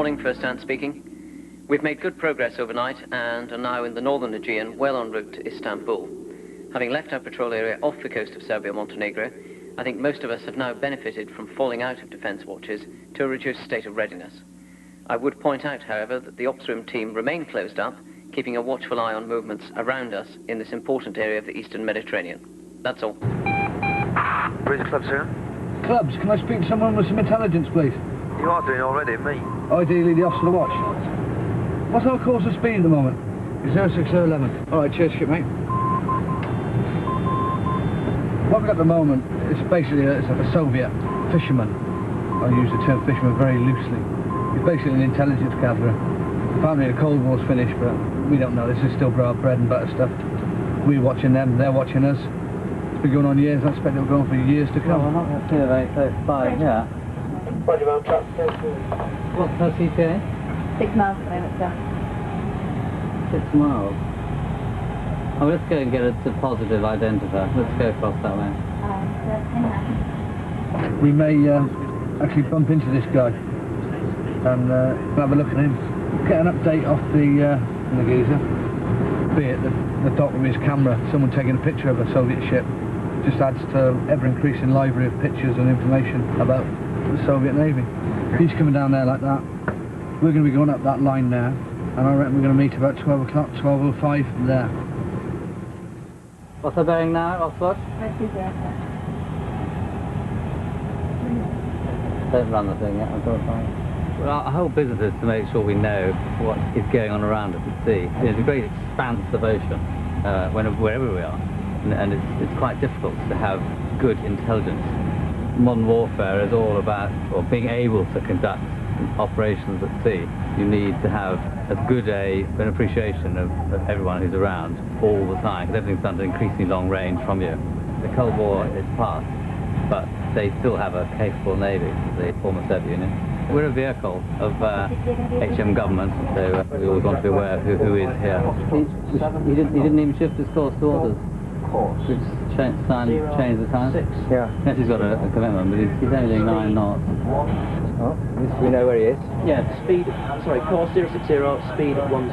morning, First Hand speaking. We've made good progress overnight and are now in the northern Aegean, well en route to Istanbul. Having left our patrol area off the coast of Serbia-Montenegro, I think most of us have now benefited from falling out of defence watches to a reduced state of readiness. I would point out, however, that the ops room team remain closed up, keeping a watchful eye on movements around us in this important area of the Eastern Mediterranean. That's all. Where's the club, sir? Clubs, can I speak to someone with some intelligence, please? You are doing already, me. Ideally, the officer of the watch. What's our course of speed at the moment? 06011. All right, cheers, shipmate. What we've got at the moment is basically it's like a Soviet fisherman. I use the term fisherman very loosely. He's basically an intelligence gatherer. Apparently the Cold War's finished, but we don't know. This is still our bread and butter stuff. We're watching them, they're watching us. It's been going on years. I expect it'll go on for years to come. No, we're not going to see about 35, yeah. Roger, well, truck, What's her CPA? 6 miles at the moment, sir. 6 miles. Oh, let's go and get a positive identifier. Let's go across that way. We may actually bump into this guy and have a look at him. Get an update off the geezer. Be it the dock with his camera, someone taking a picture of a Soviet ship. Just adds to ever-increasing library of pictures and information about the Soviet Navy. He's coming down there like that. We're going to be going up that line there, and I reckon we're going to meet about 12 o'clock, 12:05 there. What's the bearing now, Oxford? Don't run the thing yet, I've got to find. Well, our whole business is to make sure we know what is going on around us at sea. There's a great expanse of ocean wherever we are, and it's quite difficult to have good intelligence. Modern warfare is all about being able to conduct operations at sea. You need to have as good an appreciation of everyone who's around all the time, because everything's done at increasingly long range from you. The Cold War is past, but they still have a capable navy, the former Soviet Union. We're a vehicle of HM government, so we always want to be aware of who is here. He didn't even shift his course to orders. Which change the time? 6. Yeah. Yes, he's got a commitment, but he's only doing 9 knots. Oh, we know where he is. Yeah, speed, sorry, course 060, speed 10.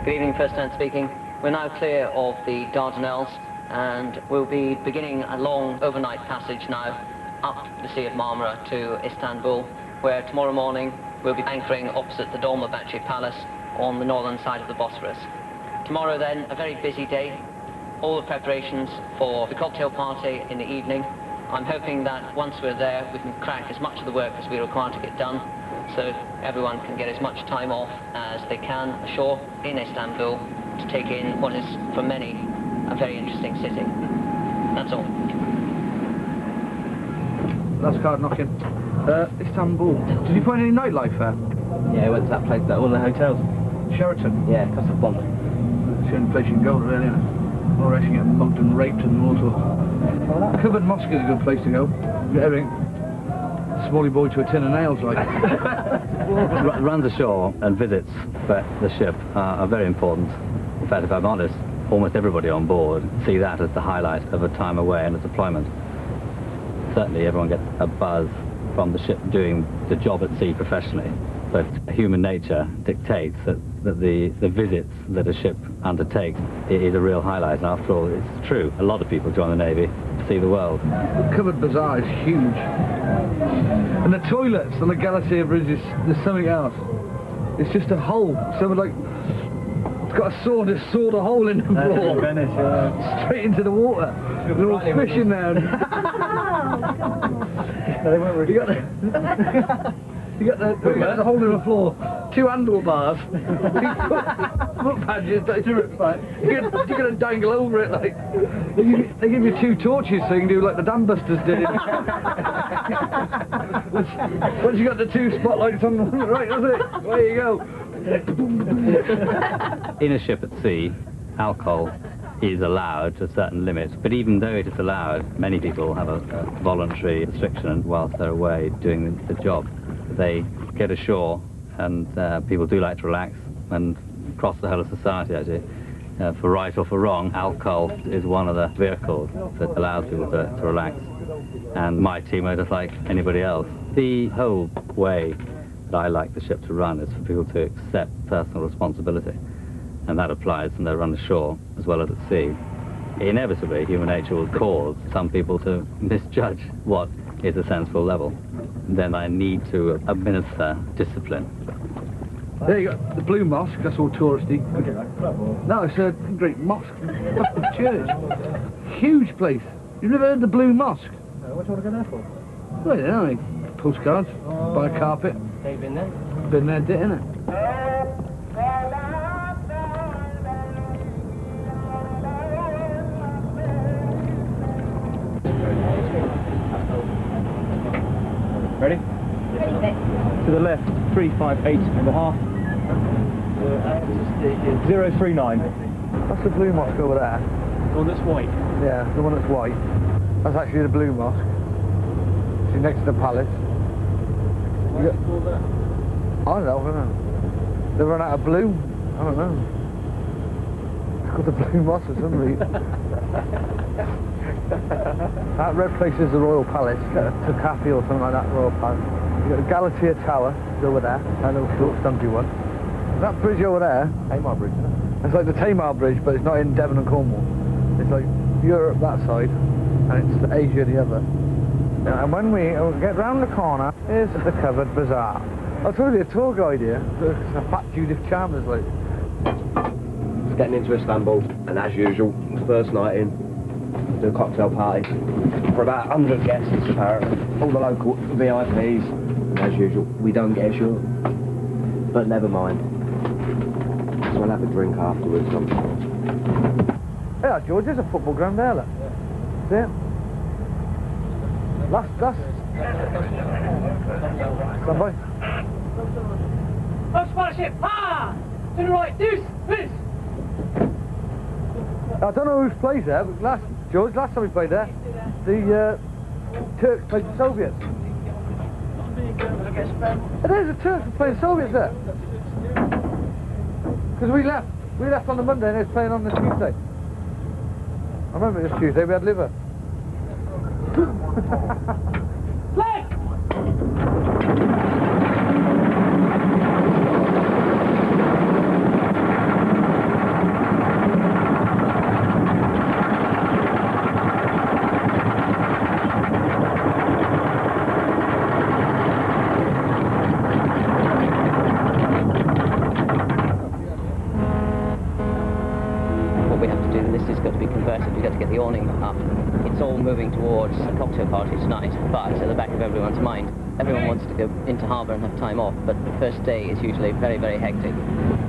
Good evening, First Hand speaking. We're now clear of the Dardanelles and we'll be beginning a long overnight passage now up the Sea of Marmara to Istanbul, where tomorrow morning we'll be anchoring opposite the Dolmabahce Palace on the northern side of the Bosphorus. Tomorrow then, a very busy day, all the preparations for the cocktail party in the evening. I'm hoping that once we're there we can crack as much of the work as we require to get done, so everyone can get as much time off as they can ashore in Istanbul to take in what is, for many, a very interesting city. That's all. Last card knocking. Istanbul. Did you find any nightlife there? Yeah, we went to that place, all the hotels. Sheraton? Yeah, cost a bomb. It's the only place you can go to, really, isn't it? Or else you get mugged and raped and all sorts. Covered Mosque is a good place to go. Get everything. Smally boy to a tin of nails, like. Runs ashore and visits the ship are very important. In fact, if I'm honest, almost everybody on board see that as the highlight of a time away and a deployment. Certainly everyone gets a buzz from the ship doing the job at sea professionally. But human nature dictates that the visits that a ship undertakes is a real highlight. And after all, it's true. A lot of people join the Navy to see the world. The covered bazaar is huge. And the toilets on the Galatea Bridge is there's something else. It's just a hole. Someone like it's got a sword, it's sawed a hole in the floor. Venice, yeah. Straight into the water. They're all fishing there. No, they weren't really. You got the hole in the floor, 2 handlebars, 2 foot badges, you're going to dangle over it like. They give you 2 torches so you can do like the dam busters did. Once you got the 2 spotlights on the right, that's it, there you go. In a ship at sea, alcohol is allowed to a certain limit, but even though it is allowed, many people have a voluntary restriction whilst they're away doing the job. They get ashore and people do like to relax and across the whole of society actually. for right or for wrong, alcohol is one of the vehicles that allows people to relax. And my team are just like anybody else. The whole way that I like the ship to run is for people to accept personal responsibility. And that applies when they run ashore as well as at sea. Inevitably, human nature will cause some people to misjudge what is a sensible level. Then I need to administer discipline. There you go, the Blue Mosque, that's all touristy. No, it's a great mosque, fucking church. Huge place. You've never heard of the Blue Mosque? No, what do you want to go there for? Well, yeah, I mean, postcards, buy a carpet. They've been there? Been there, did innit? Ready? To the left, 358.5. 039. That's the Blue Mosque over there. The one that's white. Yeah, the one that's white. That's actually the Blue Mosque. She's next to the palace. What's it called there? I don't know. They run out of blue. I don't know. It's called the Blue Mosque for some reason. That red place is the Royal Palace, Takafi or something like that, Royal Palace. You've got the Galatea Tower, is over there, that little short stumpy one. That bridge over there, Tamar Bridge, isn't it? it's like the Tamar Bridge, but it's not in Devon and Cornwall. It's like Europe that side, and it's Asia the other. And when we get round the corner, is the covered bazaar. I told you, a tour guide here, it's a fat Judith Chalmers, like. Just getting into Istanbul, and as usual, first night in, do a cocktail party for about 100 guests apparently, all the local VIPs, and as usual, we don't get ashore, but never mind. So we'll have a drink afterwards. Yeah, George, there's a football ground there, look. See it? Last. Stand by. Oh, Spotship! Ah! To the right, deuce! This! I don't know who's played there, but last time we played there, the Turks played the Soviets. It is, the Turks were playing Soviets there. Because we left on the Monday and they were playing on the Tuesday. I remember it was Tuesday, we had liver. Play! What we have to do, this is going to be converted, we've got to get the awning up. It's all moving towards a cocktail party tonight, but at the back of everyone's mind, everyone wants to go into harbour and have time off, but the first day is usually very, very hectic.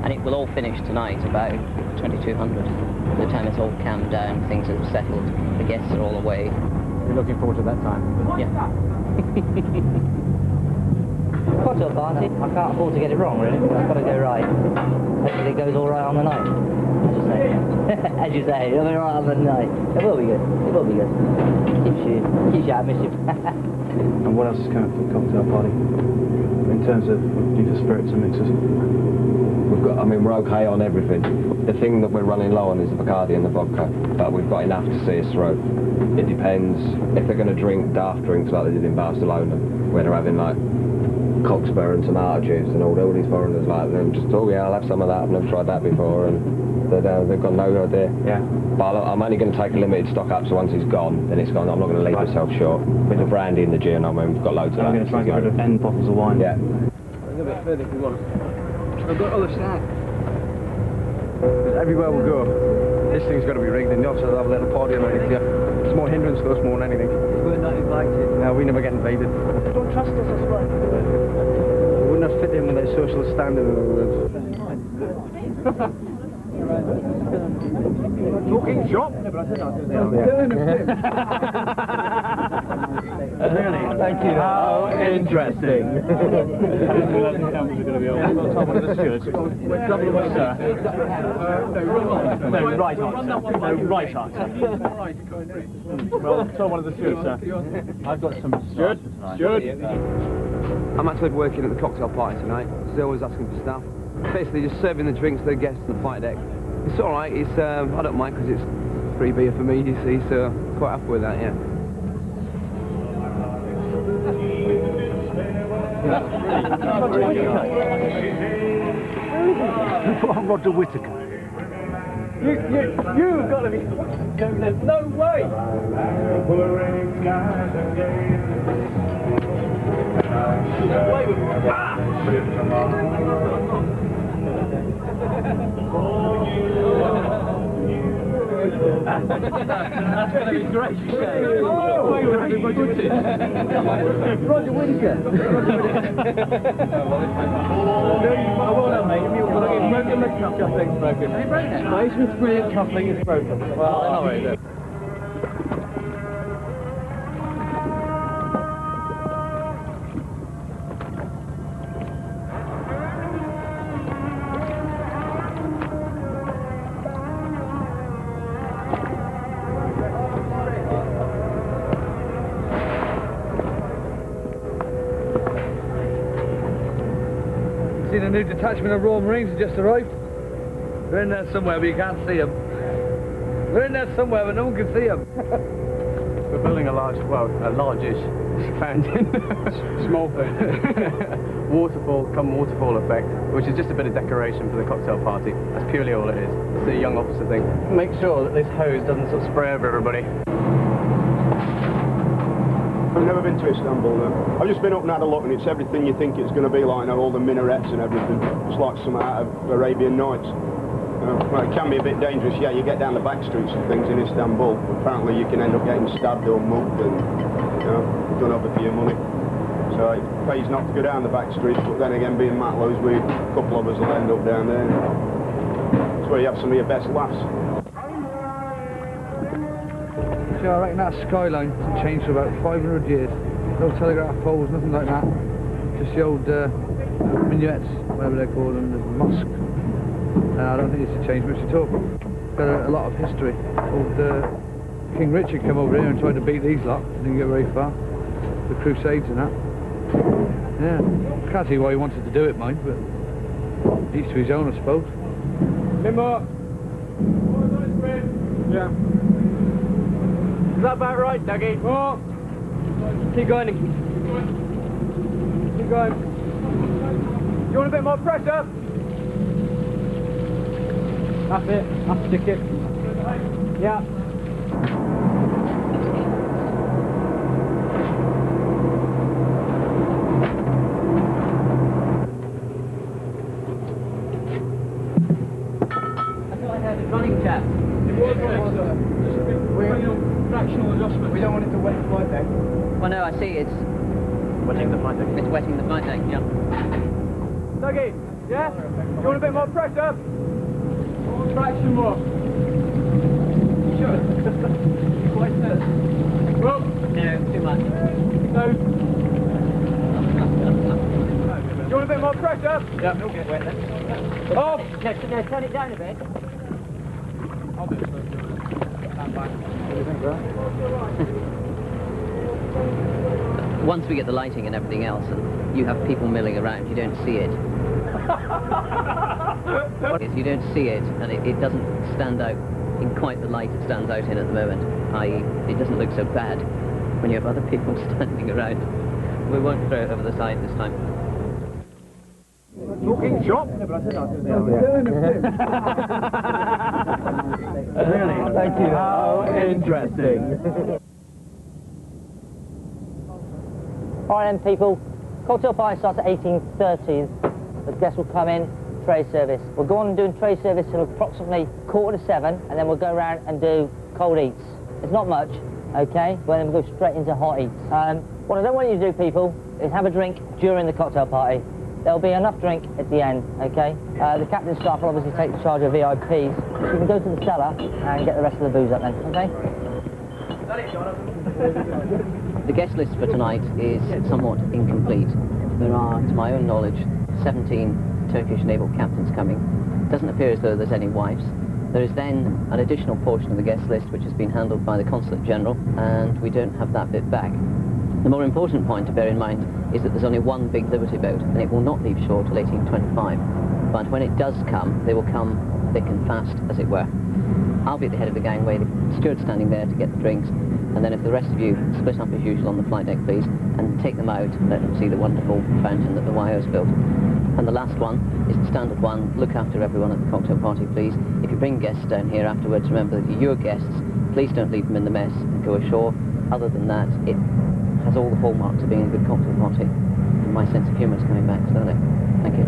And it will all finish tonight about 2200. By the time it's all calmed down, things have settled, the guests are all away. You're looking forward to that time? Yeah. Cocktail party, I can't afford to get it wrong really, I've got to go right. Hopefully it goes all right on the night. As you say, it'll be right on the night. It will be good, it will be good. Keeps you out of mischief. And what else is coming for the cocktail party? In terms of for spirits and mixers? We're okay on everything. The thing that we're running low on is the Bacardi and the vodka, but we've got enough to see us through. It depends if they're going to drink daft drinks like they did in Barcelona, where they're having like cockspur and tomato juice and all these foreigners like them just, oh yeah, I'll have some of that, I've never tried that before, and they've got no idea. Yeah. But I'm only going to take a limited stock up, so once it's gone, then it's gone. I'm not going to leave myself short. With the brandy and the gin, we've got loads of that. I'm going to try and get rid of 10 bottles of wine. Yeah. A little bit further if you want. I've got other snacks. Everywhere we go, this thing's got to be rigged, and the officers have a little party on it. Yeah. It's more hindrance to us more than anything. We're not invited. No, we never get invaded. Don't trust us as well. We wouldn't have fit in with their social standard, in other words. Talking shop? Really? Thank you. How interesting. One of the stewards. Sir. No, right answer. No, right answer. Well, tell one of the stewards, sir. I've got some steward. I'm actually working at the cocktail party tonight, so they're always asking for staff. Basically just serving the drinks to the guests on the flight deck, It's all right. It's I don't mind because it's free beer for me, you see, so quite happy with that, yeah. Roger Whittaker. You've got to be... No way! That's going to be great. Roger Whittaker. I will not, mate. It's broken, the coupling's broken. Have you broken it? Maceman's brilliant, coupling is broken. Well, I know it is. Seen a new detachment of Royal Marines have just arrived. They're in there somewhere, but you can't see them. They're in there somewhere, but no one can see them. We're building a large-ish fountain. Small fountain. Waterfall effect, which is just a bit of decoration for the cocktail party. That's purely all it is. It's a young officer thing. Make sure that this hose doesn't sort of spray over everybody. I've never been to Istanbul though. I've just been up and had a look, and it's everything you think it's going to be like, all the minarets and everything. It's like something out of Arabian Nights. Well, it can be a bit dangerous, yeah, you get down the back streets and things in Istanbul. Apparently you can end up getting stabbed or mugged and, done over for your money. So it pays not to go down the back streets, but then again, being Matlows, a couple of us will end up down there. That's where you have some of your best laughs. See, I reckon that skyline hasn't changed for about 500 years. No telegraph poles, nothing like that. Just the old minarets, whatever they're called, and the mosque. I don't think it's changed much at all. Got a lot of history. Old King Richard came over here and tried to beat these lot. Didn't get very far. The Crusades and that. Yeah. Can't see why he wanted to do it, mind, but each to his own, I suppose. Limbo. Yeah. Is that about right, Dougie? Oh. Keep going. Keep going. You want a bit more pressure? That's it. That's the ticket. Yeah. That's all I heard is running chat. Fractional adjustment. We don't want it to wet the flight deck. Well, no, I see it's Wetting the flight deck. It's wetting the flight deck, yeah. Dougie, yeah? You want a bit more pressure? One fraction more. Sure. Quite good. Well, no, too much. No. You want a bit more pressure? Yeah, it'll get wet then. Off! No, turn it down a bit. I'll do it. Stand back. What do you think, bro? Once we get the lighting and everything else, and you have people milling around, you don't see it. You don't see it, and it doesn't stand out in quite the light it stands out in at the moment. I.e., it doesn't look so bad when you have other people standing around. We won't throw it over the side this time. Talking shop? Really? Thank you. How interesting. Alright then people, cocktail party starts at 18:30. The guests will come in, tray service. We'll go on and do tray service till approximately 7:15, and then we'll go around and do cold eats. It's not much, okay? But then we'll go straight into hot eats. What I don't want you to do, people, is have a drink during the cocktail party. There'll be enough drink at the end, okay? The captain's staff will obviously take charge of VIPs. So you can go to the cellar and get the rest of the booze up then, okay? The guest list for tonight is somewhat incomplete. There are, to my own knowledge, 17 Turkish naval captains coming. It doesn't appear as though there's any wives. There is then an additional portion of the guest list which has been handled by the Consulate General, and we don't have that bit back. The more important point to bear in mind is that there's only one big Liberty boat, and it will not leave shore till 1825. But when it does come, they will come thick and fast, as it were. I'll be at the head of the gangway, the steward's standing there to get the drinks, and then if the rest of you split up as usual on the flight deck, please, and take them out and let them see the wonderful fountain that the YO's built. And the last one is the standard one: look after everyone at the cocktail party, please. If you bring guests down here afterwards, remember that you're your guests. Please don't leave them in the mess and go ashore. Other than that, it has all the hallmarks of being a good cocktail party. And my sense of humour is coming back slowly. Thank you.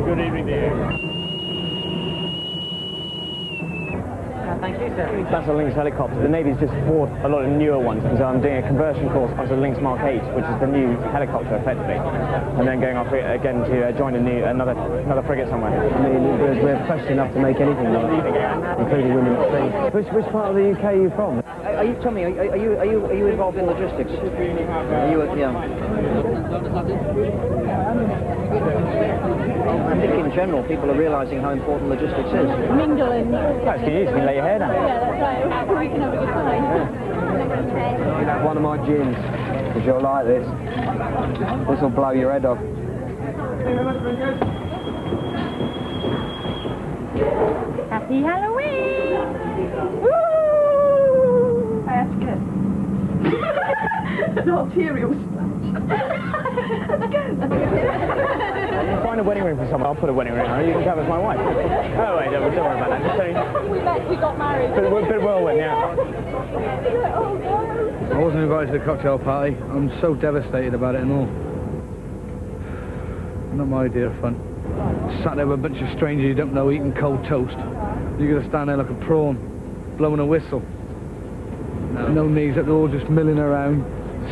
Good evening to you. Thank you, sir. That's a Lynx helicopter. The Navy's just bought a lot of newer ones, and so I'm doing a conversion course onto the Lynx Mark 8, which is the new helicopter, effectively, and then going off again to join another frigate somewhere. I mean, we're fresh enough to make anything like it, including women at sea. Which part of the UK are you from? Tell me, are you involved in logistics? Are you, yeah. I think in general people are realising how important logistics is. Mingling. That's good. You can lay your hair down. Yeah, that's right. We can have a good time. You can have one of my gins, because you'll like this. This will blow your head off. Happy Halloween! Woo! That's good. An arterial Find a wedding ring for someone. I'll put a wedding ring on. You can come as my wife. Oh wait, don't worry about that. Just saying. We met, we got married. Bit whirlwind, yeah. I wasn't invited to the cocktail party. I'm so devastated about it and all. Not my idea of fun. Sat there with a bunch of strangers you don't know eating cold toast. You're going to stand there like a prawn, blowing a whistle. No knees up, they're all just milling around,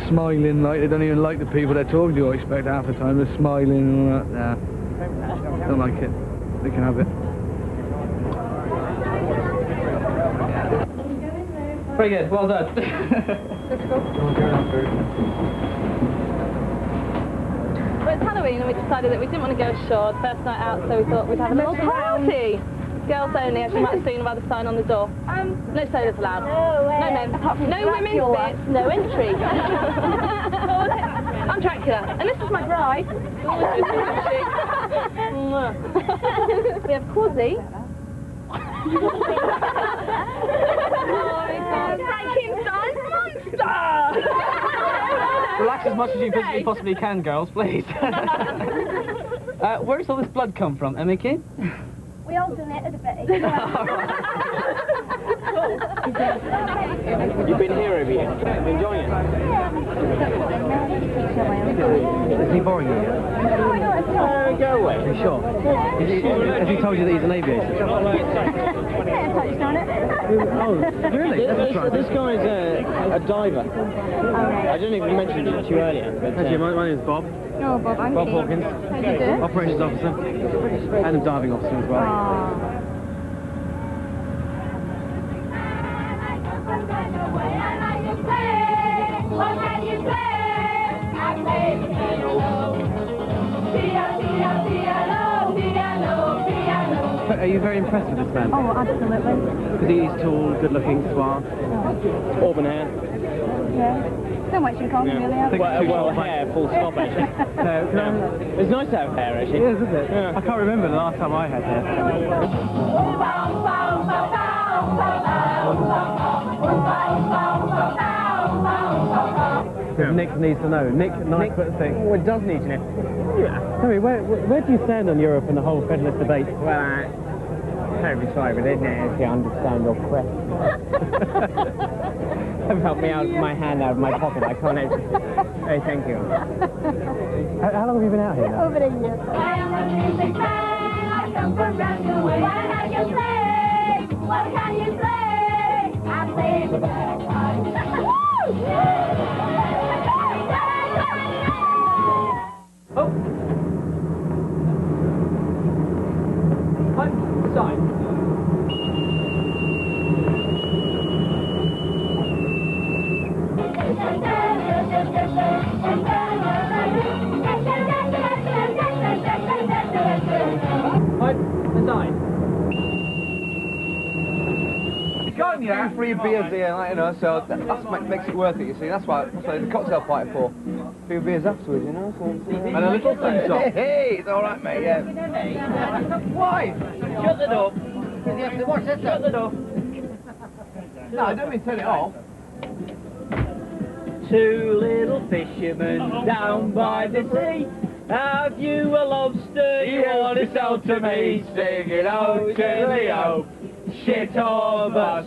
smiling like they don't even like the people they're talking to, I expect, half the time. They're smiling and all that. Nah, don't like it. They can have it. Very good, well done. Well, it's Halloween and we decided that we didn't want to go ashore the first night out, so we thought we'd have a little party. Girls only, as you might have seen by the sign on the door. No sodas allowed. No way. No men. No women's bits, no entry. I'm Dracula, and this is my bride. We have Quazzy. Frankenstein's monster! Relax as much as you physically possibly can, girls, please. Where's all this blood come from, Emily? We all donated a bit. You've been here over here. Enjoying it? Is he boring you yet? Go away. Are you sure? Has he told you that he's an aviator? Touched on it. Oh, really? This guy's a diver. I didn't even mention it to you earlier. But, Actually, my name's Bob. Oh, Bob, I'm Bob Kate. Hawkins. How do you do? Operations officer. And a diving officer as well. Aww. Are you very impressed with this man? Oh, absolutely. Because he's tall, good-looking, suave. Auburn hair. Yeah. So much in common, really. Haven't we? Well, hair, full stop, actually. It's nice to have hair, actually. It is, isn't it? Yeah. I can't remember the last time I had hair. Nick needs to know. Nick, nice foot thing. Well, it does need to know. Yeah. Tell me, where do you stand on Europe and the whole federalist debate? Well, I'm terribly sorry, but I didn't actually understand your question. Have helped me out with my hand out of my pocket. I can't actually... Hey, thank you. How long have you been out here now? Over a year. I am a music man. I come from round the way. What can you play? What can you play? I play the bagpipes. Oh! Hi, sign. yeah. Free beers here, like, you know, so that makes it worth it, you see. That's why the cocktail party for. A few beers afterwards, you know. So, And a little thing song. Hey, it's all right, mate, yeah. Why? Shut the door. What's this? Shut the door. No, I don't mean turn it off. Two little fishermen down by the sea. Have you a lobster you want to sell to me? Sing it out, Leo. Shit of us.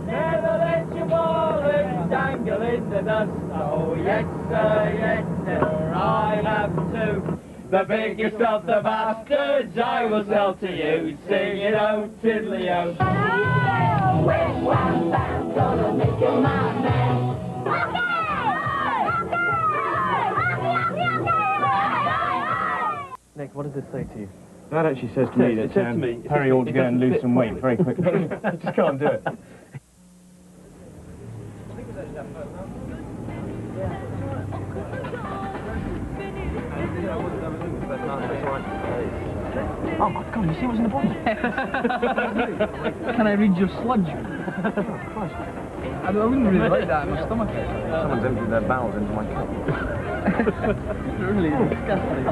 Never let your wallet dangle in the dust. Oh yes sir, I have two. The biggest of the bastards I will sell to you. Sing it out, Leo. With one band, gonna make you my man. Nick, what does this say to you? That actually says to me that Harry ought to go and lose some weight very quickly. I just can't do it. Oh my God, you see what's in the bottle? Can I read your sludge? I wouldn't really like that in my stomach. Someone's emptied their bowels into my cup. It's really disgusting.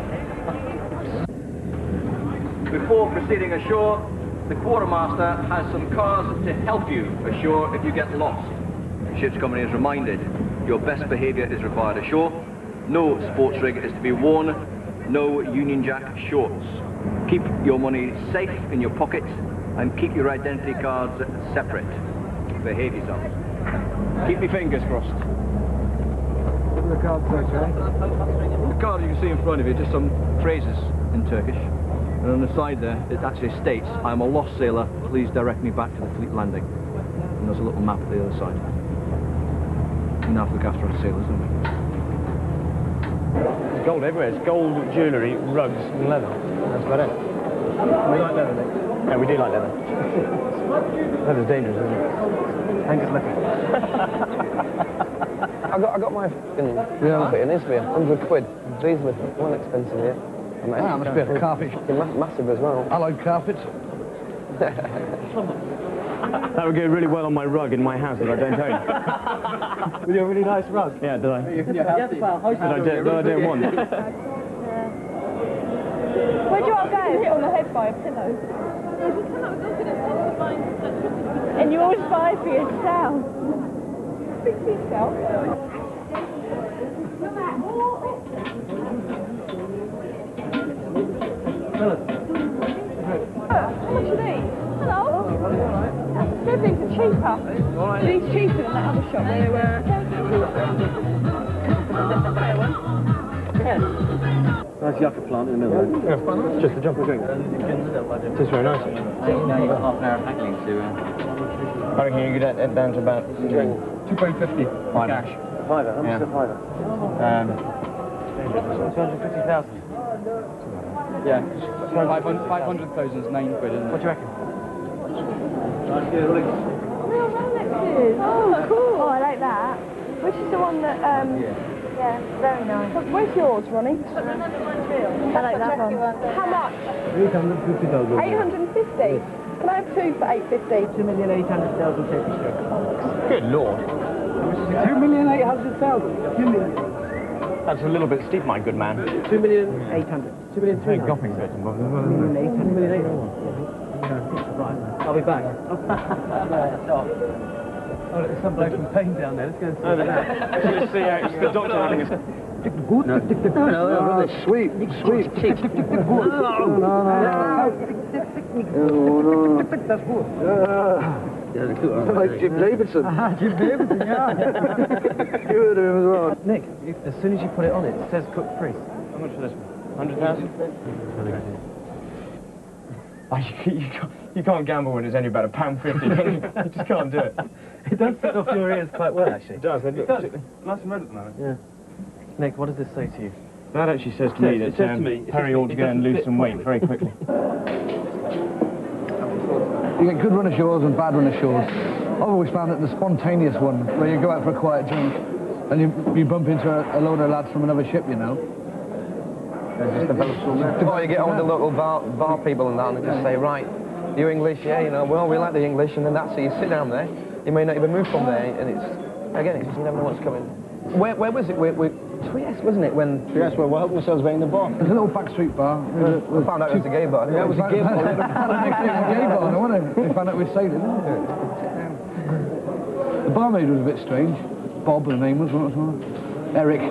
Before proceeding ashore, the quartermaster has some cars to help you ashore if you get lost. The ship's company is reminded your best behaviour is required ashore. No sports rig is to be worn. No Union Jack shorts. Keep your money safe in your pocket and keep your identity cards separate. Behave yourself. Keep your fingers crossed. What do the cards say, Charlie? The card you can see in front of you, just some phrases in Turkish. And on the side there, it actually states, I'm a lost sailor, please direct me back to the fleet landing. And there's a little map at the other side. We now have to look after our sailors, don't we? There's gold everywhere. It's gold jewellery, rugs and leather. That's about it. We like leather, Nick. Yeah, we do like leather. Leather's dangerous, isn't it? Hank is lucky. I got my carpet in Israel, 100 quid. Diesel, one expensive here. That must be a carpet. Massive as well. I like carpets. That would go really well on my rug in my house that I don't own. With your really nice rug? Yeah, did I? Yes, well, I don't want. Where'd you all go? Hit on the head by a pillow. And you always buy for yourself. Speak for yourself. How much are these? Hello? These are cheaper. These cheaper than that other shop where they were. Nice yucca plant in the middle. Yeah, just a jump and drink. It tastes very nice. I think now you've got half an hour of haggling to... I reckon you get it down to about... £2.50. Cash. Fiver, how much is a fiver? 250,000. Yeah, 500,000 is 9 quid, isn't it? What do you reckon? Real Rolexes. Oh, cool. Oh, I like that. Which is the one that, yeah, very nice. Where's yours, Ronnie? I like that one. How much? 850,000. 850? Can I have two for 850? 2,800,000 Turkish lira. Good Lord. 2,800,000. 2 million. That's a little bit steep, my good man. 2,800,000. 2,300,000. Gopping bit. 2,800,000. I'll be back. Oh, there's some bloke from Payne down there. Let's go and see that. Let's see how it's the doctor having a... No, sweet. That's good. Like Jim Davidson. Jim Davidson, yeah. You heard of him as well. Nick, as soon as you put it on, it says cook free. How much for this one? 100,000? You can't gamble when it's only about £1.50. You just can't do it. It does set off your ears quite well, actually. It does. It does. Nice and red at the moment. Yeah. Nick, what does this say to you? That actually says to me that Harry ought to go and lose some weight very quickly. You get good run ashores and bad run ashores. I've always found that the spontaneous one, where you go out for a quiet drink and you bump into a load of lads from another ship, you know. Just develops from there. Or you get on with the local bar people and that and they just say, right, you English, yeah, you know, well, we like the English, and then that's it. You sit down there, you may not even move from there, and it's, again, it's, you never know what's coming. Where was it? Trieste, wasn't it? When Trieste, where we're helping ourselves being the bar. There's a little backstreet bar. We found out it was a gay bar. Yeah, it was a gay bar. It was a gay bar, no, wasn't it? We found out we were sailing. The barmaid was a bit strange. Bob, the name was, what was it? Eric.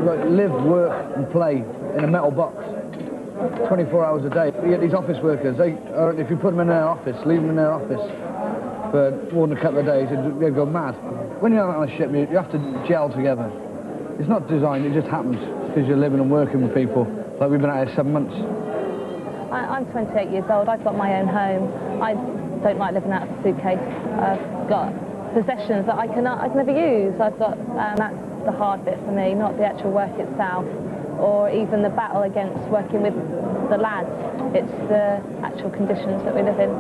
Like, live, work and play in a metal box. 24 hours a day. You get these office workers, if you put them in their office, leave them in their office for more than a couple of days, they'd go mad. When you're on a ship, you have to gel together. It's not designed, it just happens, because you're living and working with people. Like we've been out here 7 months. I'm 28 years old, I've got my own home. I don't like living out of a suitcase. I've got possessions that I can never use. I've got, that's the hard bit for me, not the actual work itself, or even the battle against working with the lads. It's the actual conditions that we live in.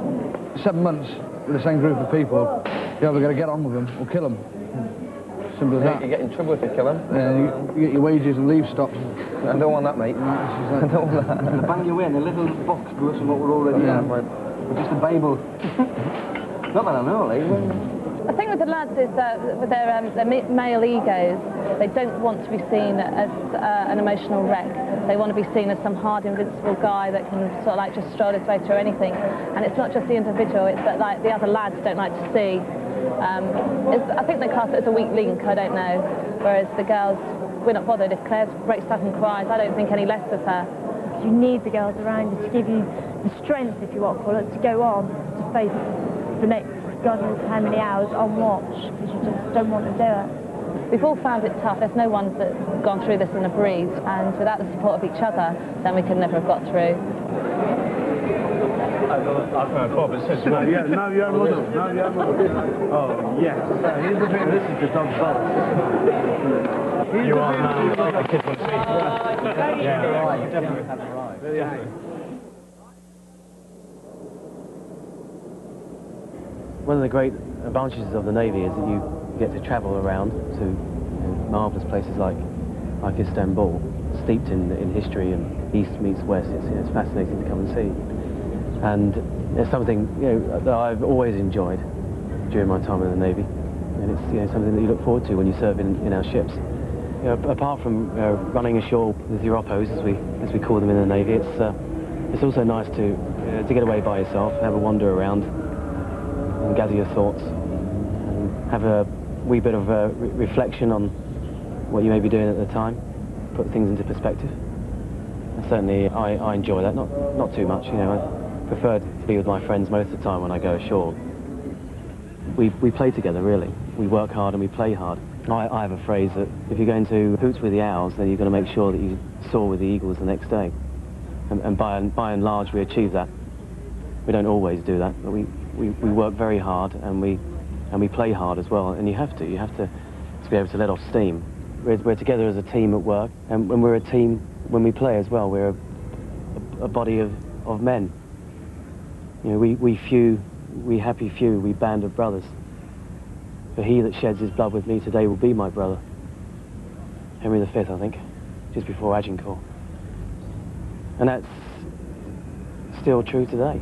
7 months with the same group of people, you're either going to get on with them or kill them. Simple as that. You get in trouble if you kill them. Yeah, you get your wages and leave stopped. I don't want that, mate. I don't want that. They bang you in a little box worse than what we're already in. We're just a Babel. Not that I know, like. The thing with the lads is that with their male egos, they don't want to be seen as an emotional wreck. They want to be seen as some hard, invincible guy that can sort of like just stroll his way through anything. And it's not just the individual, it's that like the other lads don't like to see. I think they class it as a weak link, I don't know. Whereas the girls, we're not bothered. If Claire breaks up and cries, I don't think any less of her. You need the girls around you to give you the strength, if you want to call it, to go on, to face the next God knows how many hours on watch, because you just don't want to do it. We've all found it tough. There's no one that's gone through this in a breeze, and without the support of each other, then we could never have got through. I've heard Bob, it says no. Yeah, no, you're mother. No, you're mother. Oh, yes. Here's the thing, this is the dog's fault. You are now. The kids want to see. Yeah, right. You definitely have it right. One of the great advantages of the Navy is that you get to travel around to marvellous places like Istanbul, steeped in history and east meets west. It's fascinating to come and see. And it's something that I've always enjoyed during my time in the Navy, and it's something that you look forward to when you serve in our ships. Apart from running ashore with your oppos, as we call them in the Navy, it's also nice to get away by yourself, have a wander around, and gather your thoughts, and have a wee bit of reflection on what you may be doing at the time, put things into perspective. And certainly I enjoy that, not too much, I prefer to be with my friends most of the time when I go ashore. We play together, really. We work hard and we play hard. I have a phrase that if you're going to hoots with the owls, then you've got to make sure that you soar with the eagles the next day. And by and large, we achieve that. We don't always do that, but we work very hard and we play hard as well. And you have to be able to let off steam. We're together as a team at work, and when we're a team when we play as well, we're a body of men. We happy few, we band of brothers. For he that sheds his blood with me today will be my brother. Henry V, I think, just before Agincourt. And that's still true today.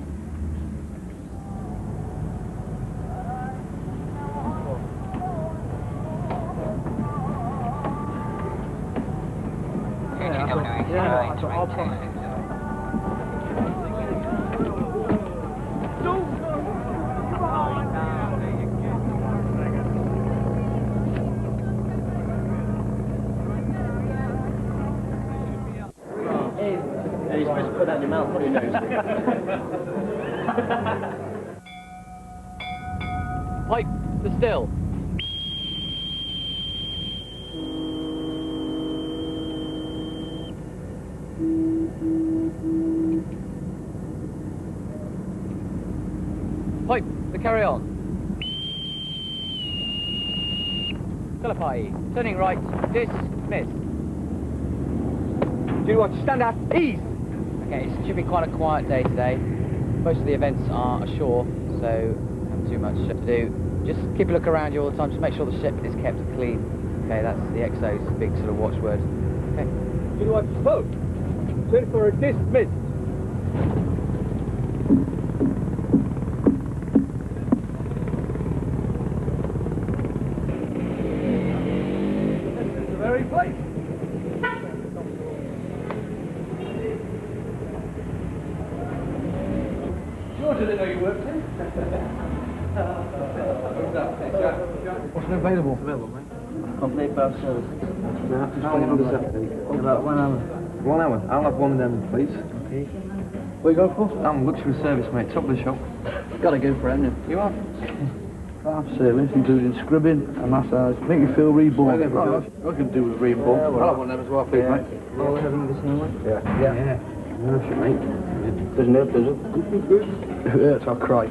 You're supposed to put that in your mouth, not your nose. Pipe to still. Pipe to carry on. Telepai, turning right, dismiss. Do you want to stand up? Ease! Okay, it should be quite a quiet day today. Most of the events are ashore, so not too much to do. Just keep a look around you all the time, just make sure the ship is kept clean. Okay, that's the XO's big sort of watchword. Okay. Do you want to vote? Turn for a dismiss. didn't know you worked here. What's available? Complete both services. How long does that take? About 1 hour. 1 hour. I'll have one of them, please. Okay. Where you go for? I'm luxury service, mate. Top of the shop. Gotta go for it, haven't you? You are? Bath service, including scrubbing and massage. Make you feel reborn. I can do with reborn. Yeah, well, I'll have one of them as well, please, mate. Oh, we're having the same one? Yeah. No, sure, mate. Doesn't hurt, does it? Good. It hurts, I'll cry.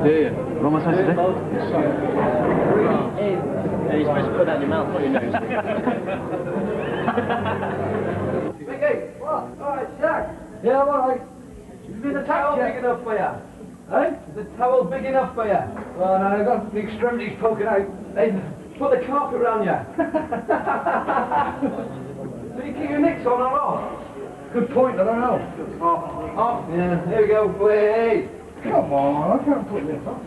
Yeah. What am I supposed to do? You're supposed to put that in your mouth, not your nose. Hey, what? Alright, Jack. Yeah, I'm alright. Is the towel big enough for you? Eh? Is the towel big enough for you? Well, no, I've got the extremities poking out. Hey, put the carpet around you. Do you keep your nicks on or off? Good point, I don't know. Off. Yeah, here we go. Wait. Come on, I can't put this on.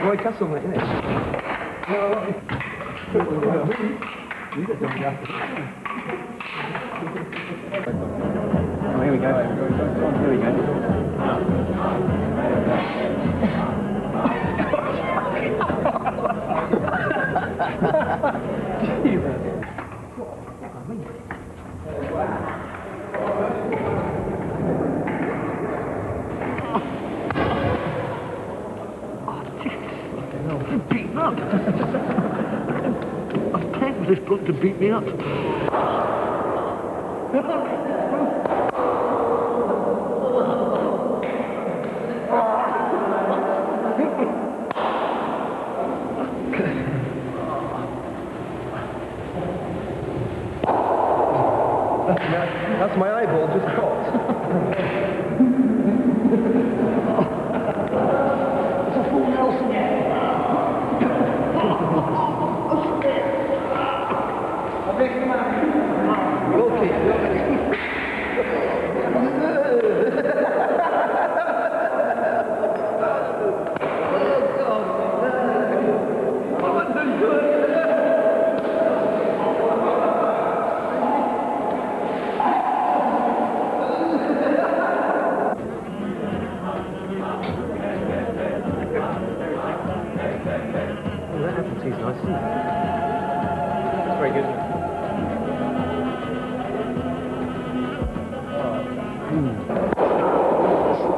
Roy Castle, mate, innit? Oh, here we go. Here we go. Beaten up. I've paid for this bloke to beat me up. That's my eyeball just caught. It's a full Nelson.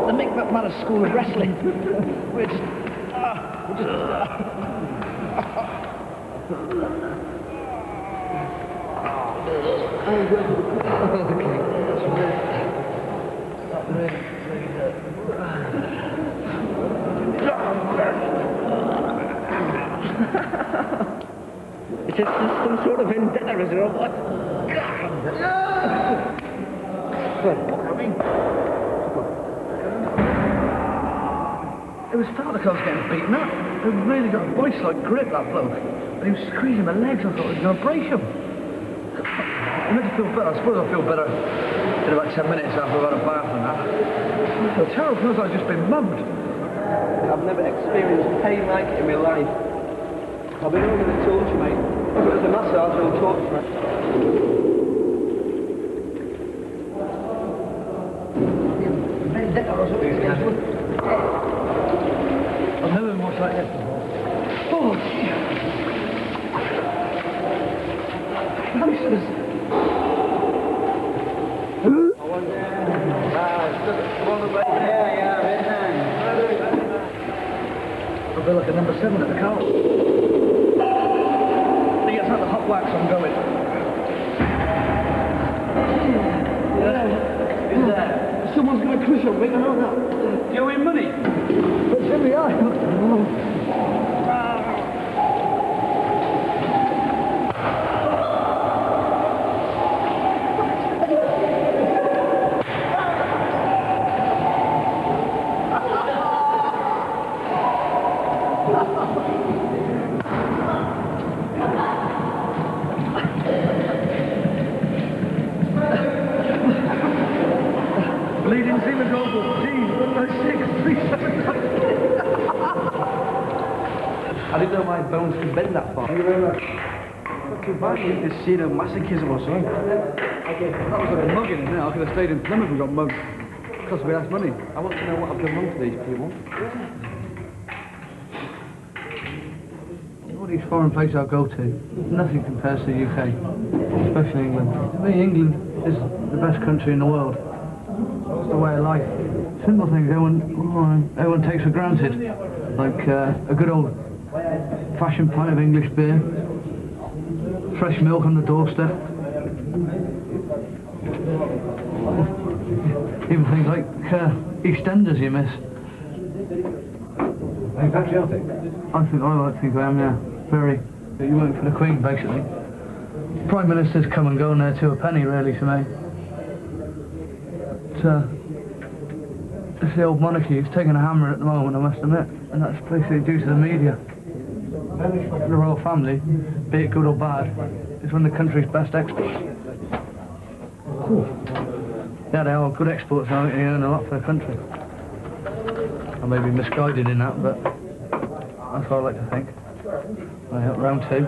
They make that man a school of wrestling. We're just... Is this some sort of vendetta, is it, or what? It was felt like I was getting beaten up. He really got a voice-like grip, that bloke. And he was squeezing my legs. I thought I was going to break him. I made me feel better. I suppose I feel better in about 10 minutes after I've had a bath and that. I feel terrible. It feels like I've just been mugged. I've never experienced pain like it in my life. I've been over the torture, mate. If it was a massage or torture, mate. I've never been watched like this before. Oh, gee. I'll be like a number 7 at the car. He gets out the hot wax, I'm going. Yeah. Someone's going to crush on me, I know that. Do you win money? It's in the eye. Bleeding semen global, G, 196, 375. I didn't know my bones could bend that far. Thank you very much. Not too bad, you just see no masochism or something. That was like a mugging, isn't it? I could have stayed in Plymouth and got mugged. Cost me less money. I want to know what I've done wrong to these people. All these foreign places I go to, nothing compares to the UK, especially England. To me, England is the best country in the world. It's the way of life. Simple things everyone takes for granted, like a good old fashioned pint of English beer, fresh milk on the doorstep. Even things like EastEnders you miss. Are you patriotic? I like to think I am, yeah. Very. You work for the Queen, basically. Prime Ministers come and go and they're to a penny, really, to me. It's the old monarchy. It's taking a hammer at the moment, I must admit. And that's basically due to the media. The royal family, be it good or bad, is one of the country's best exports. Yeah, they are good exports, and they earn a lot for the country. I may be misguided in that, but that's what I like to think. Right, round two.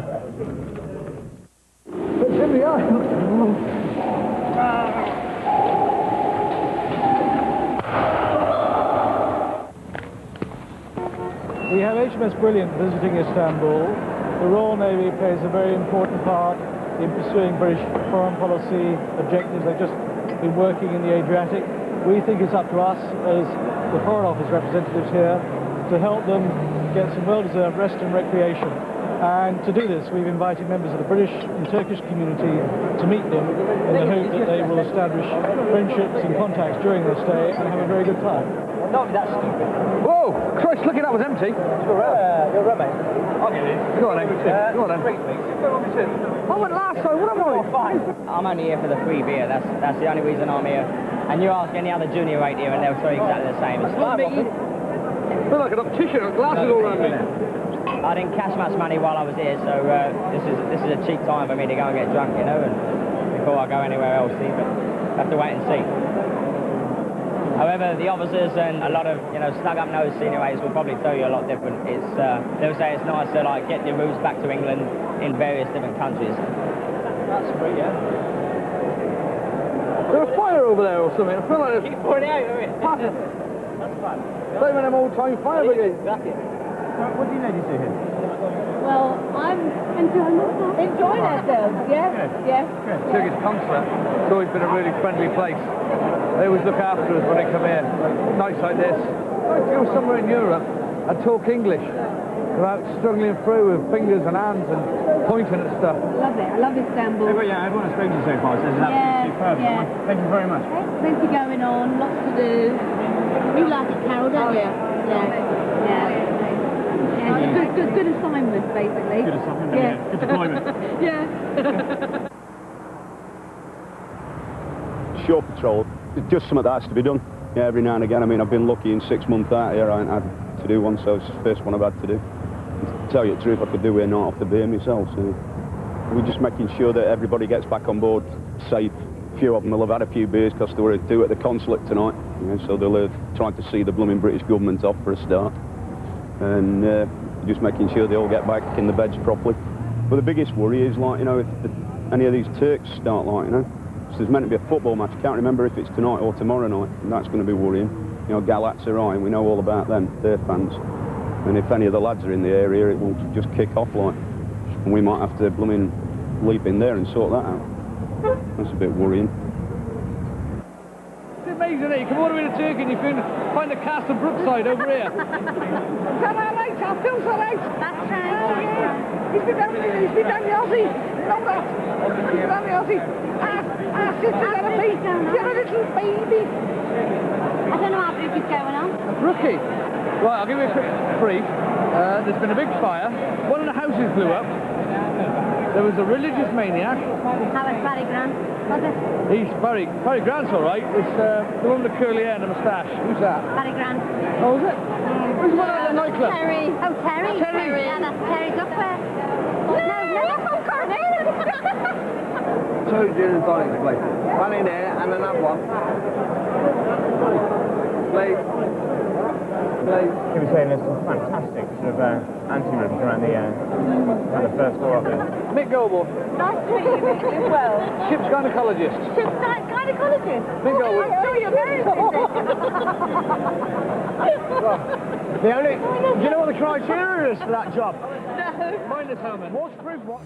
We have HMS Brilliant visiting Istanbul. The Royal Navy plays a very important part in pursuing British foreign policy objectives. They've just been working in the Adriatic. We think it's up to us as the Foreign Office representatives here to help them get some well-deserved rest and recreation. And to do this, we've invited members of the British and Turkish community to meet them in the hope that they will establish friendships and contacts during their stay and have a very good time. Not that stupid. Whoa! Christ, looking that was empty. You're right, mate. I'll get it. Go on then. Go on then. I went last time, what am I? Fine. I'm only here for the free beer, that's the only reason I'm here. And you ask any other junior rate here and they'll tell you exactly the same. It's I feel like an optician, glasses all around me. I didn't cash much money while I was here, so this is a cheap time for me to go and get drunk, you know, and before I go anywhere else, see, but I have to wait and see. However, the officers and a lot of, you know, snug-up-nosed senior rates will probably tell you a lot different. They'll say it's nice to, like, get your routes back to England in various different countries. That's free, yeah. There's a fire over there or something. I feel like keep pointing out, that's fun. Same in them old-time fire brigade. Exactly. What do you ladies do here? Well, I'm enjoying ourselves, yes, yes. Turkish consulate. It's always been a really friendly place. They always look after us when they come here. Nights like this. I'd go somewhere in Europe and talk English without struggling through with fingers and hands and pointing at stuff. Love it. I love Istanbul. Yeah, everyone has spoken to so far says it's absolutely superb. Yeah. Thank you very much. Plenty going on, lots to do. You like it, Carol, don't you? Yeah. Good assignment, basically. Good assignment, yeah. Good deployment. Yeah. Shore patrol, it's just something that has to be done. Yeah, every now and again. I mean, I've been lucky in 6 months out here. I haven't had to do one, so it's the first one I've had to do. To tell you the truth, I could do it a night off the beer myself. So we're just making sure that everybody gets back on board safe. A few of them will have had a few beers because they were due at the consulate tonight. You know, so they'll trying to see the blooming British government off for a start. And just making sure they all get back in the beds properly. But the biggest worry is, like, you know, if any of these Turks start, like, you know, so there's meant to be a football match. I can't remember if it's tonight or tomorrow night, and that's going to be worrying. You know, Galatasaray, we know all about them, their fans. And if any of the lads are in the area, it will just kick off, like, and we might have to blooming leap in there and sort that out. That's a bit worrying. It's amazing, eh? You come all the way to Turkey and you find the Castle Brookside over here. Is that all right? I feel so right. That's right. Oh, yeah. He's been down the Aussie. Know that. He's been down the Aussie. Our sister's had a baby. She had a little baby. I don't know how Brookie's going on. A Brookie? Right, I'll give you a quick brief. There's been a big fire. One of the houses blew up. There was a religious maniac. How was Barry Grant? Was it? He's Barry Grant's all right. It's the one with the curly hair and the moustache. Who's that? Barry Grant. Oh, is it? Who's one at the nightclub? Terry. Oh, Terry. Terry. Yeah, that's Terry Duckworth. No, that's on Cornelius. Two gin and tonics, please. One in there and another one. Please. please. He was saying there's some fantastic sort of anti-rooms around the first floor up there. Mick Goble. Nice to meet you, Mick, as well. Ship's gynecologist. Ship's gynecologist. Mick Goble. Oh, you're very busy. The only, do you know what the criteria is for that job? No. Minus helmet. Waterproof what?